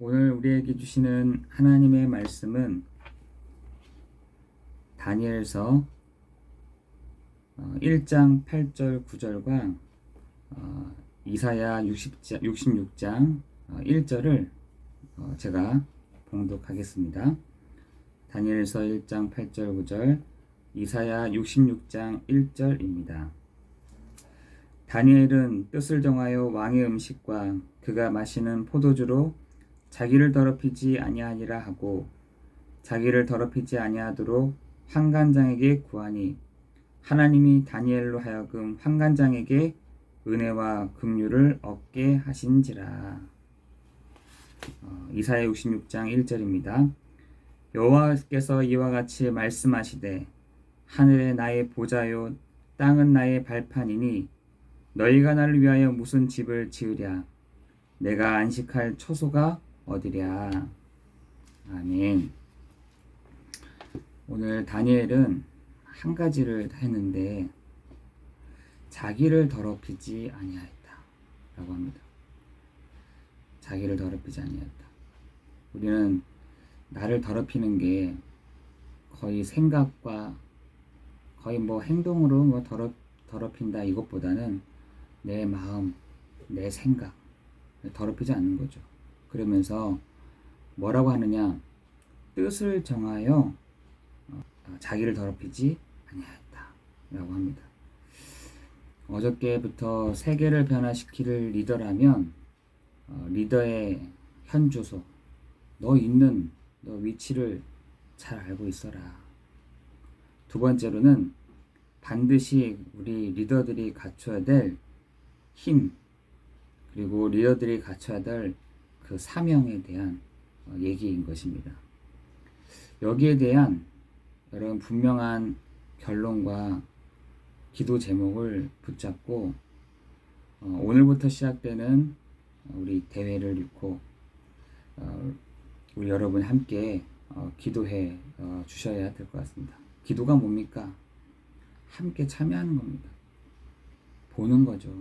오늘 우리에게 주시는 하나님의 말씀은 다니엘서 1장 8절 9절과 이사야 66장 1절을 제가 봉독하겠습니다. 다니엘서 1장 8절 9절, 이사야 66장 1절입니다. 다니엘은 뜻을 정하여 왕의 음식과 그가 마시는 포도주로 자기를 더럽히지 아니하니라 하고 자기를 더럽히지 아니하도록 환관장에게 구하니 하나님이 다니엘로 하여금 환관장에게 은혜와 긍휼을 얻게 하신지라. 이사야 66장 1절입니다. 여호와께서 이와 같이 말씀하시되 하늘에 나의 보좌요 땅은 나의 발판이니 너희가 나를 위하여 무슨 집을 지으랴. 내가 안식할 처소가 어디랴. 아멘. 오늘 다니엘은 한 가지를 했는데 자기를 더럽히지 아니하였다 라고 합니다. 자기를 더럽히지 아니하였다. 우리는 나를 더럽히는 게 거의 생각과 거의 행동으로 더럽힌다 이것보다는 내 마음, 내 생각 더럽히지 않는 거죠. 그러면서 뭐라고 하느냐, 뜻을 정하여 자기를 더럽히지 아니하였다 라고 합니다. 어저께부터 세계를 변화시킬 리더라면 리더의 현주소, 너 위치를 잘 알고 있어라. 두 번째로는 반드시 우리 리더들이 갖춰야 될 힘, 그리고 리더들이 갖춰야 될 그 사명에 대한 얘기인 것입니다. 여기에 대한 여러분 분명한 결론과 기도 제목을 붙잡고 오늘부터 시작되는 우리 대회를 읽고 우리 여러분 함께 기도해 주셔야 될 것 같습니다. 기도가 뭡니까? 함께 참여하는 겁니다. 보는 거죠.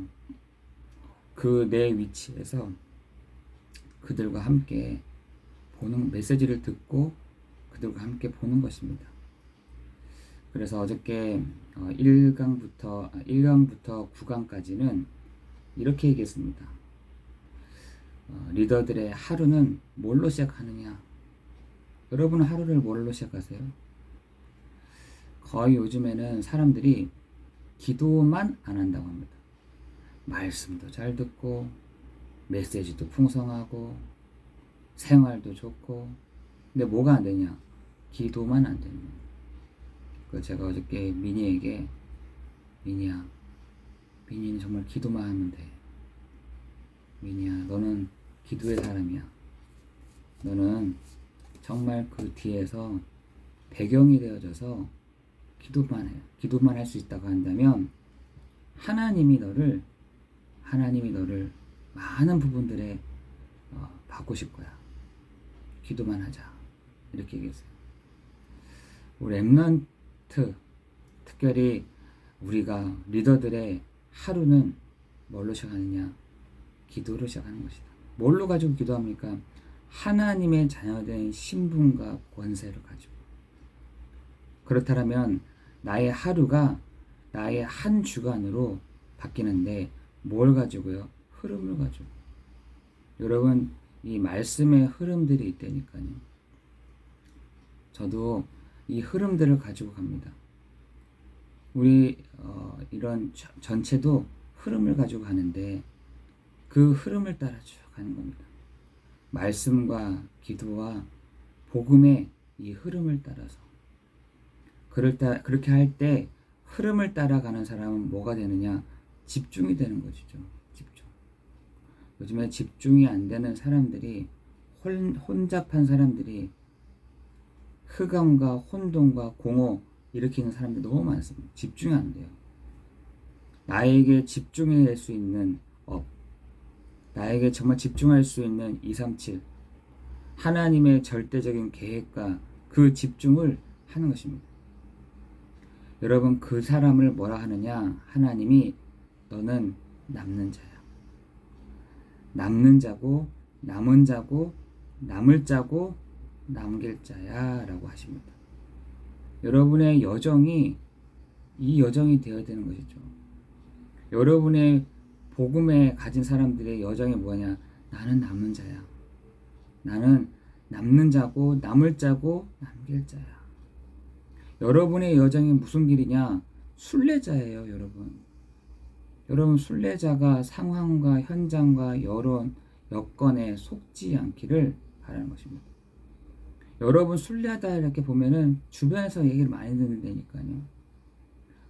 그 내 위치에서 그들과 함께 보는, 메시지를 듣고 그들과 함께 보는 것입니다. 그래서 어저께 1강부터 9강까지는 이렇게 얘기했습니다. 리더들의 하루는 뭘로 시작하느냐? 여러분은 하루를 뭘로 시작하세요? 거의 요즘에는 사람들이 기도만 안 한다고 합니다. 말씀도 잘 듣고 메시지도 풍성하고 생활도 좋고, 근데 뭐가 안 되냐? 기도만 안 되는 거예요. 그 제가 어저께 민희에게, 민희야, 민희는 정말 기도만 하면 돼. 민희야, 너는 기도의 사람이야. 너는 정말 그 뒤에서 배경이 되어져서 기도만 해. 기도만 할 수 있다고 한다면 하나님이 너를 많은 부분들에 바꾸실 거야. 기도만 하자. 이렇게 얘기했어요. 우리 렘넌트, 특별히 우리가 리더들의 하루는 뭘로 시작하느냐? 기도로 시작하는 것이다. 뭘로 가지고 기도합니까? 하나님의 자녀된 신분과 권세를 가지고. 그렇다면 나의 하루가 나의 한 주간으로 바뀌는데 뭘 가지고요? 흐름을 가지고. 여러분, 이 말씀의 흐름들이 있다니까요. 저도 이 흐름들을 가지고 갑니다. 우리 이런 전체도 흐름을 가지고 가는데 그 흐름을 따라 쭉 가는 겁니다. 말씀과 기도와 복음의 이 흐름을 따라서. 그렇게 할 때 흐름을 따라가는 사람은 뭐가 되느냐? 집중이 되는 것이죠. 집중. 요즘에 집중이 안 되는 사람들이, 혼잡한 사람들이 흑암과 혼돈과 공허 일으키는 사람들이 너무 많습니다. 집중이 안 돼요. 나에게 집중할 수 있는 업, 나에게 정말 집중할 수 있는 237, 하나님의 절대적인 계획과 그 집중을 하는 것입니다. 여러분, 그 사람을 뭐라 하느냐? 하나님이 너는 남는 자야. 남는 자고 남은 자고 남을 짜고 남길 자야 라고 하십니다. 여러분의 여정이 이 여정이 되어야 되는 것이죠. 여러분의 복음에 가진 사람들의 여정이 뭐냐? 나는 남는 자야. 나는 남는 자고 남을 자고 남길 자야. 여러분의 여정이 무슨 길이냐? 순례자예요, 여러분. 여러분 순례자가 상황과 현장과 여론, 여건에 속지 않기를 바라는 것입니다. 여러분 순례하다 이렇게 보면은 주변에서 얘기를 많이 듣는다니까요.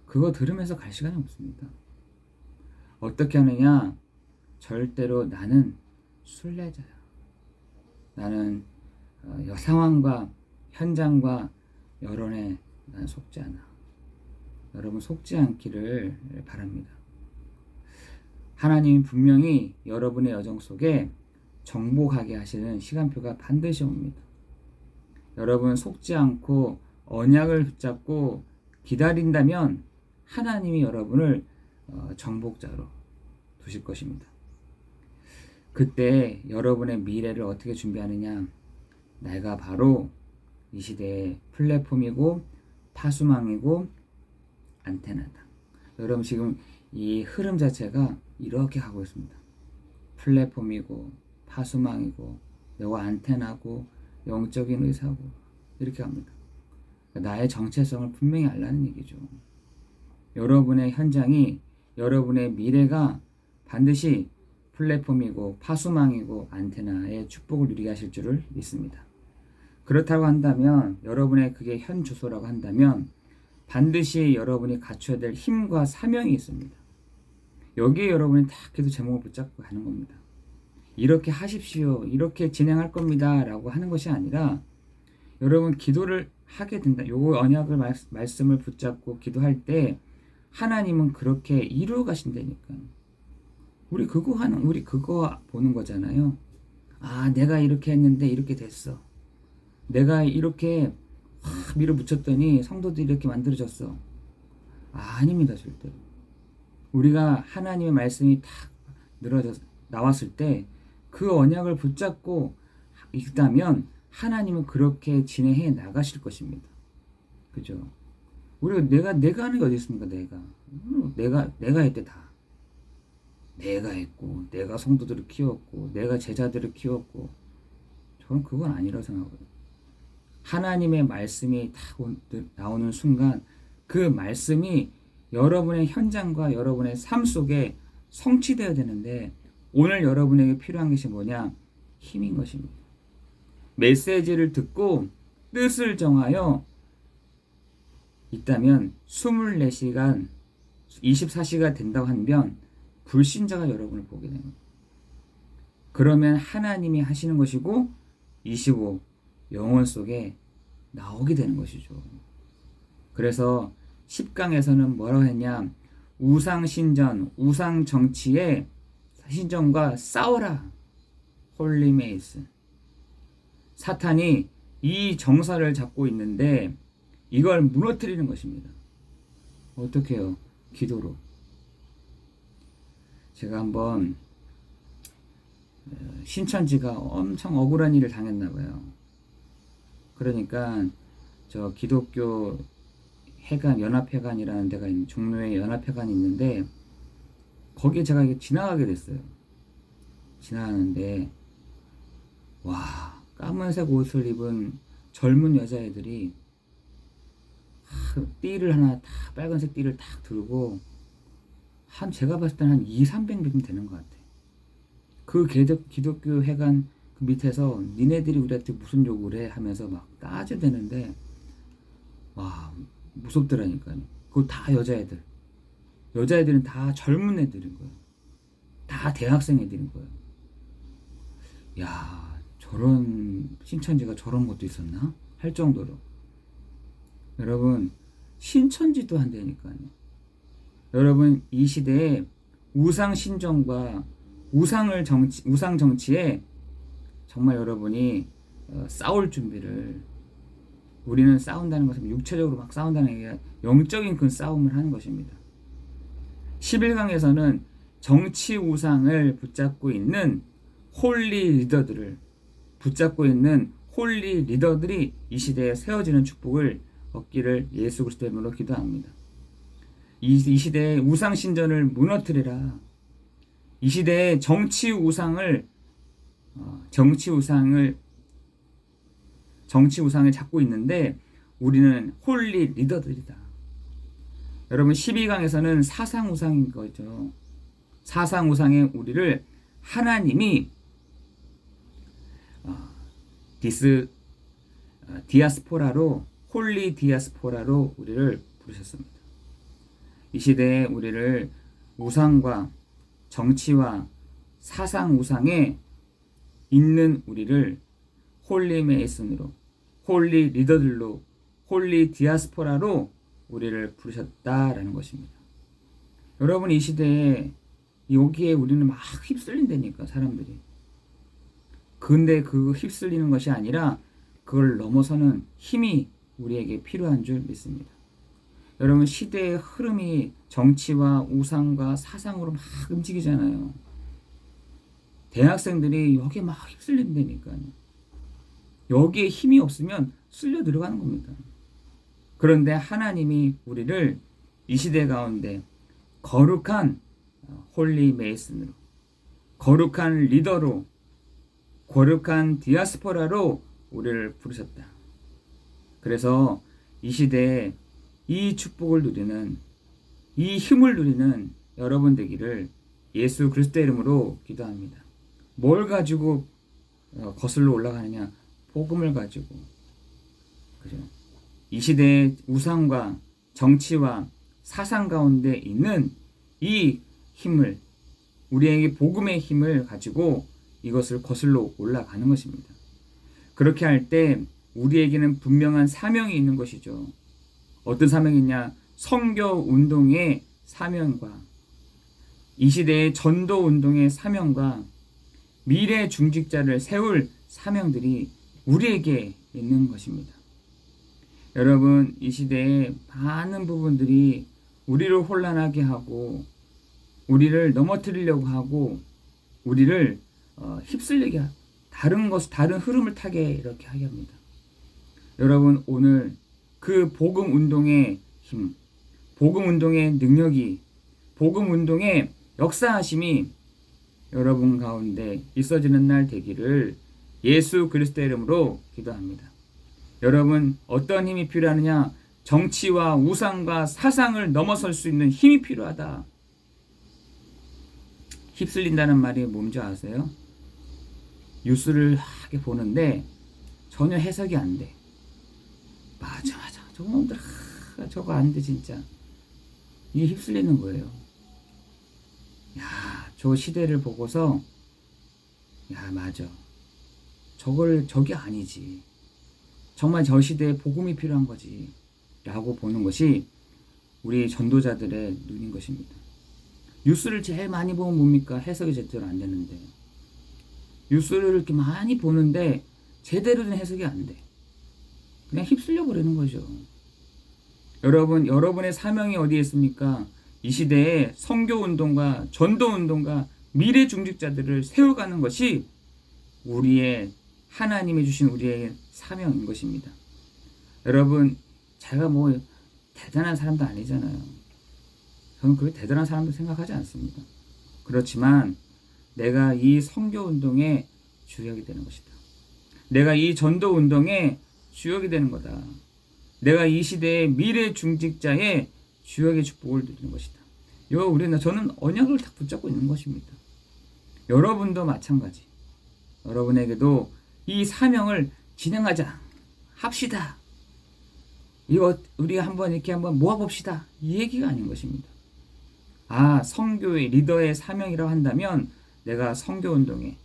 그거 들으면서 갈 시간이 없습니다. 어떻게 하느냐? 절대로 나는 순례자야. 나는 상황과 현장과 여론에 난 속지 않아. 여러분 속지 않기를 바랍니다. 하나님이 분명히 여러분의 여정 속에 정복하게 하시는 시간표가 반드시 옵니다. 여러분 속지 않고 언약을 붙잡고 기다린다면 하나님이 여러분을 정복자로 두실 것입니다. 그때 여러분의 미래를 어떻게 준비하느냐? 내가 바로 이 시대의 플랫폼이고 파수망이고 안테나다. 여러분 지금 이 흐름 자체가 이렇게 가고 있습니다. 플랫폼이고 파수망이고 내가 안테나고 영적인 의사고 이렇게 갑니다. 나의 정체성을 분명히 알라는 얘기죠. 여러분의 현장이 여러분의 미래가 반드시 플랫폼이고 파수망이고 안테나의 축복을 누리게 하실 줄을 믿습니다. 그렇다고 한다면 여러분의 그게 현 주소라고 한다면 반드시 여러분이 갖춰야 될 힘과 사명이 있습니다. 여기에 여러분이 딱 계속 제목을 붙잡고 가는 겁니다. 이렇게 하십시오. 이렇게 진행할 겁니다. 라고 하는 것이 아니라 여러분 기도를 하게 된다. 요 언약을 말씀을 붙잡고 기도할 때 하나님은 그렇게 이루어 가신다니까요. 우리 그거 보는 거잖아요. 아, 내가 이렇게 했는데 이렇게 됐어. 내가 이렇게 밀어붙였더니 성도들이 이렇게 만들어졌어. 아닙니다, 절대로. 우리가 하나님의 말씀이 탁 나왔을 때 그 언약을 붙잡고 있다면 하나님은 그렇게 진행해 나가실 것입니다. 그죠? 우리가 내가 하는 게 어디 있습니까? 내가 했대 다. 내가 했고, 내가 성도들을 키웠고, 내가 제자들을 키웠고, 저는 그건 아니라고 생각하거든요. 하나님의 말씀이 딱 나오는 순간 그 말씀이 여러분의 현장과 여러분의 삶 속에 성취되어야 되는데 오늘 여러분에게 필요한 것이 뭐냐? 힘인 것입니다. 메시지를 듣고 뜻을 정하여 있다면 24시간, 24시간 된다고 하면 불신자가 여러분을 보게 됩니다. 그러면 하나님이 하시는 것이고 25 영혼 속에 나오게 되는 것이죠. 그래서 10강에서는 뭐라고 했냐? 우상신전, 우상정치에 신전과 싸워라. 홀리메이스. 사탄이 이 정사를 잡고 있는데 이걸 무너뜨리는 것입니다. 어떻게 해요? 기도로. 제가 한번 신천지가 엄청 억울한 일을 당했나 봐요. 그러니까 저 기독교 회관, 연합회관이라는 데가 있는 종로에 연합회관이 있는데 거기에 제가 지나가게 됐어요. 지나가는데 와, 까만색 옷을 입은 젊은 여자애들이 띠를 하나 다 빨간색 띠를 딱 들고 제가 봤을 때는 한 200~300명 되는 것 같아. 그 기독교 회관 그 밑에서 니네들이 우리한테 무슨 요구를 해 하면서 막 따져대는데 와, 무섭더라니까요. 그거 다 여자애들은 다 젊은 애들인 거예요. 다 대학생 애들인 거예요. 야, 저런 신천지가 저런 것도 있었나? 할 정도로. 여러분, 신천지도 한다니까요. 여러분, 이 시대에 우상 신정과 우상 정치에 정말 여러분이 싸울 준비를, 우리는 싸운다는 것은 육체적으로 막 싸운다는 게 아니라 영적인 그 싸움을 하는 것입니다. 11강에서는 정치 우상을 붙잡고 있는 홀리 리더들을 붙잡고 있는 홀리 리더들이 이 시대에 세워지는 축복을 얻기를 예수 그리스도의 이름으로 기도합니다. 이 시대의 우상 신전을 무너뜨리라. 이 시대의 정치 우상을 잡고 있는데 우리는 홀리 리더들이다. 여러분 12강에서는 사상 우상인 거죠. 사상 우상의 우리를 하나님이 디아스포라로 홀리 디아스포라로 우리를 부르셨습니다. 이 시대에 우리를 우상과 정치와 사상 우상에 있는 우리를 홀리 메이슨으로, 홀리 리더들로, 홀리 디아스포라로 우리를 부르셨다라는 것입니다. 여러분 이 시대에 여기에 우리는 막 휩쓸린다니까 사람들이. 근데 그 휩쓸리는 것이 아니라 그걸 넘어서는 힘이 우리에게 필요한 줄 믿습니다. 여러분 시대의 흐름이 정치와 우상과 사상으로 막 움직이잖아요. 대학생들이 여기에 막 휩쓸린다니까요. 여기에 힘이 없으면 쓸려 들어가는 겁니다. 그런데 하나님이 우리를 이 시대 가운데 거룩한 홀리 메이슨으로, 거룩한 리더로, 거룩한 디아스포라로 우리를 부르셨다. 그래서 이 시대에 이 축복을 누리는, 이 힘을 누리는 여러분 되기를 예수 그리스도의 이름으로 기도합니다. 뭘 가지고 거슬러 올라가느냐? 복음을 가지고. 그죠? 이 시대의 우상과 정치와 사상 가운데 있는 이 힘을, 우리에게 복음의 힘을 가지고 이것을 거슬러 올라가는 것입니다. 그렇게 할 때 우리에게는 분명한 사명이 있는 것이죠. 어떤 사명이냐? 선교 운동의 사명과 이 시대의 전도 운동의 사명과 미래 중직자를 세울 사명들이 우리에게 있는 것입니다. 여러분 이 시대의 많은 부분들이 우리를 혼란하게 하고 우리를 넘어뜨리려고 하고 우리를 휩쓸리게 다른 흐름을 타게 이렇게 하게 합니다. 여러분 오늘 그 복음 운동의 힘, 복음 운동의 능력이, 복음 운동의 역사하심이 여러분 가운데 있어지는 날 되기를 예수 그리스도의 이름으로 기도합니다. 여러분 어떤 힘이 필요하느냐? 정치와 우상과 사상을 넘어설 수 있는 힘이 필요하다. 휩쓸린다는 말이 뭔지 아세요? 뉴스를 하게 보는데 전혀 해석이 안 돼. 맞아. 저놈들 저거 안 돼 진짜. 이게 휩쓸리는 거예요. 야, 저 시대를 보고서 야, 맞아. 저기 아니지. 정말 저 시대에 복음이 필요한 거지. 라고 보는 것이 우리 전도자들의 눈인 것입니다. 뉴스를 제일 많이 보면 뭡니까? 해석이 제대로 안 되는데. 뉴스를 이렇게 많이 보는데 제대로 된 해석이 안 돼. 그냥 휩쓸려 버리는 거죠. 여러분의 사명이 어디에 있습니까? 이 시대에 선교운동과 전도운동과 미래 중직자들을 세워가는 것이 우리의 하나님이 주신 우리의 사명인 것입니다. 여러분 제가 뭐 대단한 사람도 아니잖아요. 저는 그렇게 대단한 사람도 생각하지 않습니다. 그렇지만 내가 이 선교운동의 주역이 되는 것이다. 내가 이 전도운동의 주역이 되는 거다. 내가 이 시대의 미래 중직자의 주역의 축복을 누리는 것이다. 저는 언약을 딱 붙잡고 있는 것입니다. 여러분도 마찬가지. 여러분에게도 이 사명을 진행하자. 합시다. 이거 우리 한번 모아봅시다. 이 얘기가 아닌 것입니다. 선교의 리더의 사명이라고 한다면 내가 선교운동에,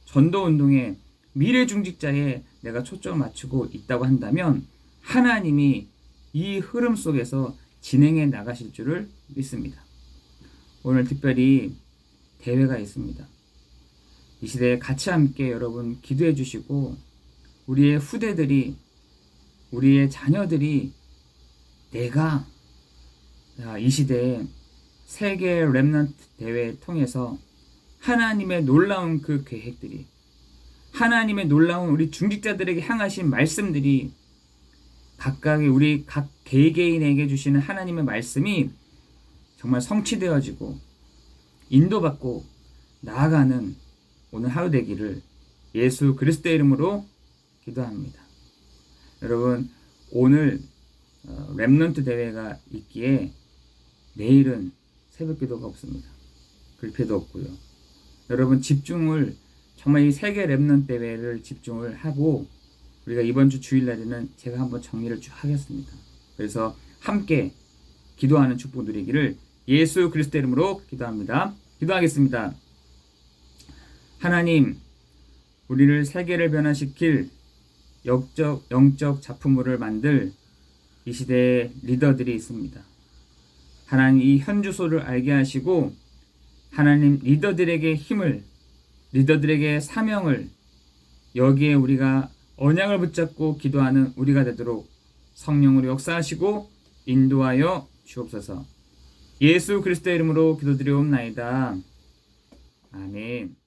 전도운동에, 미래중직자에 내가 초점을 맞추고 있다고 한다면 하나님이 이 흐름 속에서 진행해 나가실 줄을 믿습니다. 오늘 특별히 대회가 있습니다. 이 시대에 같이 함께 여러분 기도해 주시고 우리의 후대들이, 우리의 자녀들이 내가 이 시대에 세계 렘넌트 대회를 통해서 하나님의 놀라운 그 계획들이, 하나님의 놀라운 우리 중직자들에게 향하신 말씀들이 각각의 우리 각 개개인에게 주시는 하나님의 말씀이 정말 성취되어지고 인도받고 나아가는 오늘 하루 되기를 예수 그리스도의 이름으로 기도합니다. 여러분, 오늘 렘넌트 대회가 있기에 내일은 새벽 기도가 없습니다. 글패도 없고요. 여러분, 집중을 정말 이 세계 렘넌트 대회를 집중을 하고 우리가 이번 주 주일날에는 제가 한번 정리를 쭉 하겠습니다. 그래서 함께 기도하는 축복 누리기를 예수 그리스도의 이름으로 기도합니다. 기도하겠습니다. 하나님, 우리를 세계를 변화시킬 영적 작품물을 만들 이 시대의 리더들이 있습니다. 하나님, 이 현주소를 알게 하시고 하나님, 리더들에게 힘을, 리더들에게 사명을, 여기에 우리가 언약을 붙잡고 기도하는 우리가 되도록 성령으로 역사하시고 인도하여 주옵소서. 예수 그리스도의 이름으로 기도드리옵나이다. 아멘.